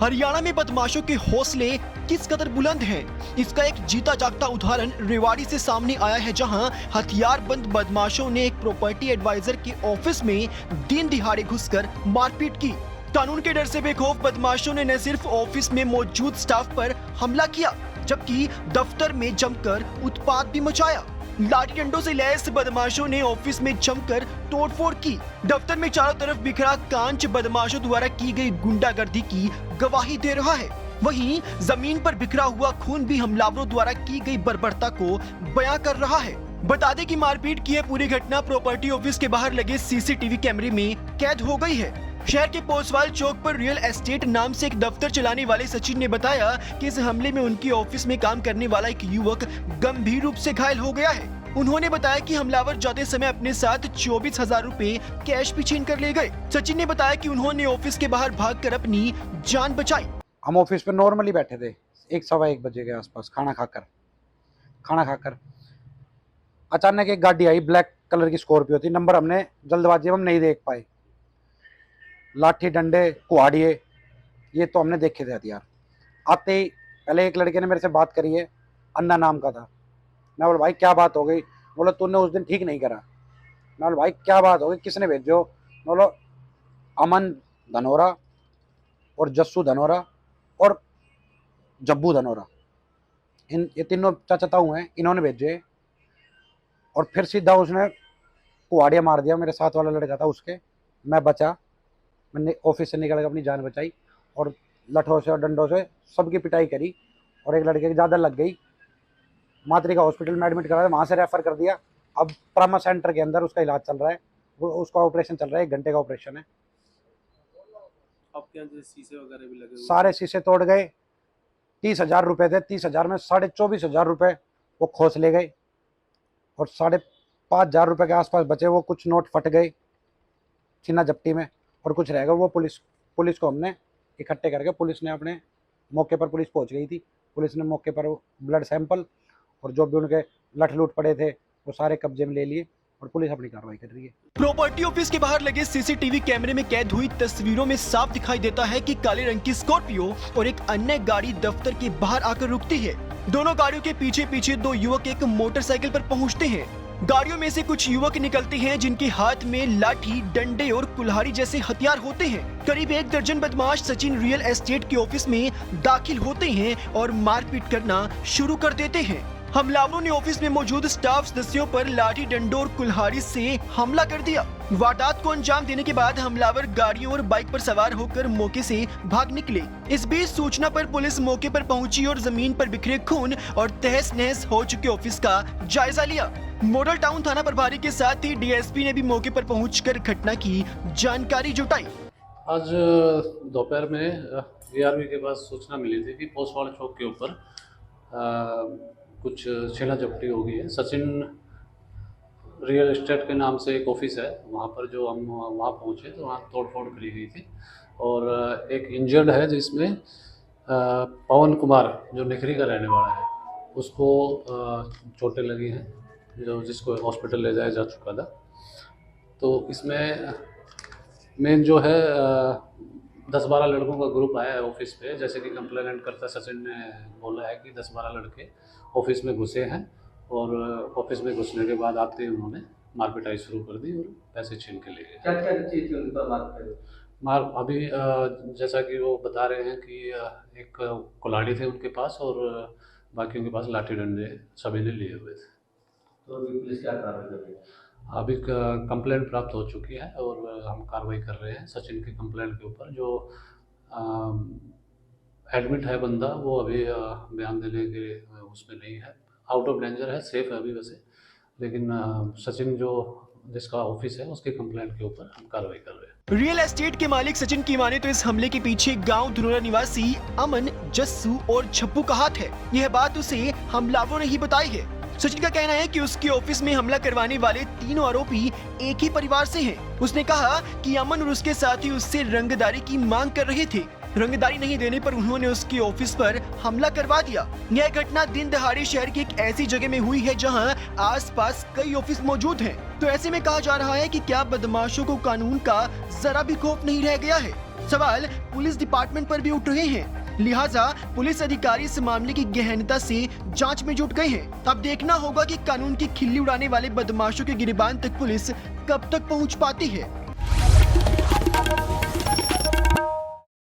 हरियाणा में बदमाशों के हौसले किस कदर बुलंद हैं, इसका एक जीता जागता उदाहरण रेवाड़ी से सामने आया है, जहां हथियारबंद बदमाशों ने एक प्रॉपर्टी एडवाइजर के ऑफिस में दिन दिहाड़े घुसकर मारपीट की। कानून के डर से बेखौफ बदमाशों ने न सिर्फ ऑफिस में मौजूद स्टाफ पर हमला किया, जबकि दफ्तर में जमकर उत्पात भी मचाया। लाठी डंडों से लैस बदमाशों ने ऑफिस में जमकर तोड़फोड़ की। दफ्तर में चारों तरफ बिखरा कांच बदमाशों द्वारा की गई गुंडागर्दी की गवाही दे रहा है। वहीं जमीन पर बिखरा हुआ खून भी हमलावरों द्वारा की गई बर्बरता को बयां कर रहा है। बता दें कि मारपीट की यह पूरी घटना प्रॉपर्टी ऑफिस के बाहर लगे सीसीटीवी कैमरे में कैद हो गई है। शहर के पोसवाल चौक पर रियल एस्टेट नाम से एक दफ्तर चलाने वाले सचिन ने बताया कि इस हमले में उनकी ऑफिस में काम करने वाला एक युवक गंभीर रूप से घायल हो गया है। उन्होंने बताया कि हमलावर जाते समय अपने साथ 24,000 रुपए कैश भी छीन कर ले गए। सचिन ने बताया कि उन्होंने ऑफिस के बाहर भागकर अपनी जान बचाई। हम ऑफिस पे नॉर्मली बैठे थे, 1-1:15 बजे के आसपास खाना खाकर अचानक एक गाड़ी आई, ब्लैक कलर की स्कॉर्पियो थी। नंबर हमने जल्दबाजी में हम नहीं देख पाए। लाठी डंडे कुहाड़िए ये तो हमने देखे थे हथियार। आते ही पहले एक लड़के ने मेरे से बात करी है, अन्ना नाम का था। मैं बोला भाई क्या बात हो गई? बोला तूने उस दिन ठीक नहीं करा। मैं बोला भाई क्या बात हो गई, किसने भेजो? बोलो अमन धनोरा और जस्सू धनोरा और जब्बू धनोरा, ये तीनों चाचाताऊ हैं, इन्होंने भेजे। और फिर सीधा उसने कुहाड़िया मार दिया। मेरे साथ वाला लड़का था उसके, मैं बचा। मैंने ऑफिस से निकल कर अपनी जान बचाई और लठों से और डंडों से सबकी पिटाई करी और एक लड़के की ज़्यादा लग गई। मातृका हॉस्पिटल में एडमिट कराया, वहाँ से रेफर कर दिया। अब ट्रामा सेंटर के अंदर उसका इलाज चल रहा है, उसका ऑपरेशन चल रहा है, 1 घंटे का ऑपरेशन है। आपके यहाँ शीशे वगैरह भी लगे हुए? सारे शीशे तोड़ गए। 30,000 रुपये थे, 30,000 में 24,500 रुपये वो खोस ले गए और 5,500 रुपये के आसपास बचे। वो कुछ नोट फट गए छीना झपटी में और कुछ रह गया। वो पुलिस को हमने इकट्ठे करके, पुलिस ने अपने मौके पर, पुलिस पहुंच गई थी, पुलिस ने मौके पर ब्लड सैंपल और जो भी उनके लठ लूट पड़े थे वो सारे कब्जे में ले लिए और पुलिस अपनी कार्रवाई कर रही है। प्रॉपर्टी ऑफिस के बाहर लगे सीसीटीवी कैमरे में कैद हुई तस्वीरों में साफ दिखाई देता है कि काले रंग की स्कॉर्पियो और एक अन्य गाड़ी दफ्तर के बाहर आकर रुकती है। दोनों गाड़ियों के पीछे पीछे 2 युवक एक मोटरसाइकिल पर पहुंचते हैं। गाड़ियों में से कुछ युवक निकलते हैं जिनके हाथ में लाठी, डंडे और कुल्हाड़ी जैसे हथियार होते हैं। करीब 1 दर्जन बदमाश सचिन रियल एस्टेट के ऑफिस में दाखिल होते हैं और मारपीट करना शुरू कर देते हैं। हमलावरों ने ऑफिस में मौजूद स्टाफ सदस्यों पर लाठी, डंडों और कुल्हाड़ी से हमला कर दिया। वारदात को अंजाम देने के बाद हमलावर गाड़ियों और बाइक पर सवार होकर मौके से भाग निकले। इस बीच सूचना पर पुलिस मौके पर पहुंची और जमीन पर बिखरे खून और तहस नहस हो चुके ऑफिस का जायजा लिया। मॉडल टाउन थाना प्रभारी के साथ ही डीएसपी ने भी मौके पर पहुंचकर घटना की जानकारी जुटाई। आज दोपहर में ARV के पास सूचना मिली थी कि पोसवाल चौक के ऊपर कुछ छीना झपटी हो गई है। सचिन रियल एस्टेट के नाम से एक ऑफिस है, वहाँ पर जो हम वहाँ पहुँचे तो वहाँ तोड़फोड़ करी गई थी और एक इंजर्ड है जिसमें पवन कुमार जो निखरी का रहने वाला है, उसको चोटें लगी हैं, जिसको हॉस्पिटल ले जाया जा चुका था। तो इसमें मेन जो है 10-12 लड़कों का ग्रुप आया है ऑफिस पे। जैसे कि कंप्लेनेंट करता सचिन ने बोला है कि 10-12 लड़के ऑफिस में घुसे हैं और ऑफिस में घुसने के बाद आते ही उन्होंने मारपिटाई शुरू कर दी और पैसे छीन के ले गए। क्या चीज़ थी उन पर मार अभी जैसा कि वो बता रहे हैं कि एक कुल्हाड़ी थे उनके पास और बाकी उनके पास लाठी डंडे सभी ने लिए हुए थे। तो अभी पुलिस क्या कार्रवाई कर रही है? अभी कंप्लेंट प्राप्त हो चुकी है और हम कार्रवाई कर रहे हैं सचिन की कंप्लेंट के ऊपर। जो एडमिट है बंदा वो अभी बयान देने के उसमें नहीं है, आउट ऑफ डेंजर है, सेफ है अभी वैसे। लेकिन सचिन जो जिसका ऑफिस है उसके कंप्लेंट के ऊपर हम कार्रवाई कर रहे हैं। रियल एस्टेट के मालिक सचिन की माने तो इस हमले के पीछे गांव धनोरा निवासी अमन, जस्सू और झप्पू का हाथ है। यह बात उसे हमलावरों ने ही बताई है। सचिन का कहना है कि उसके ऑफिस में हमला करवाने वाले तीनों आरोपी एक ही परिवार से हैं। उसने कहा कि अमन और उसके साथी उससे रंगदारी की मांग कर रहे थे। रंगदारी नहीं देने पर उन्होंने उसके ऑफिस पर हमला करवा दिया। यह घटना दिन दहाड़े शहर की एक ऐसी जगह में हुई है जहां आसपास कई ऑफिस मौजूद हैं। तो ऐसे में कहा जा रहा है कि क्या बदमाशों को कानून का जरा भी खौफ नहीं रह गया है। सवाल पुलिस डिपार्टमेंट पर भी उठ रहे हैं, लिहाजा पुलिस अधिकारी इस मामले की गहनता से जांच में जुट गए हैं। अब देखना होगा कि कानून की खिल्ली उड़ाने वाले बदमाशों के गिरबान तक पुलिस कब तक पहुंच पाती है।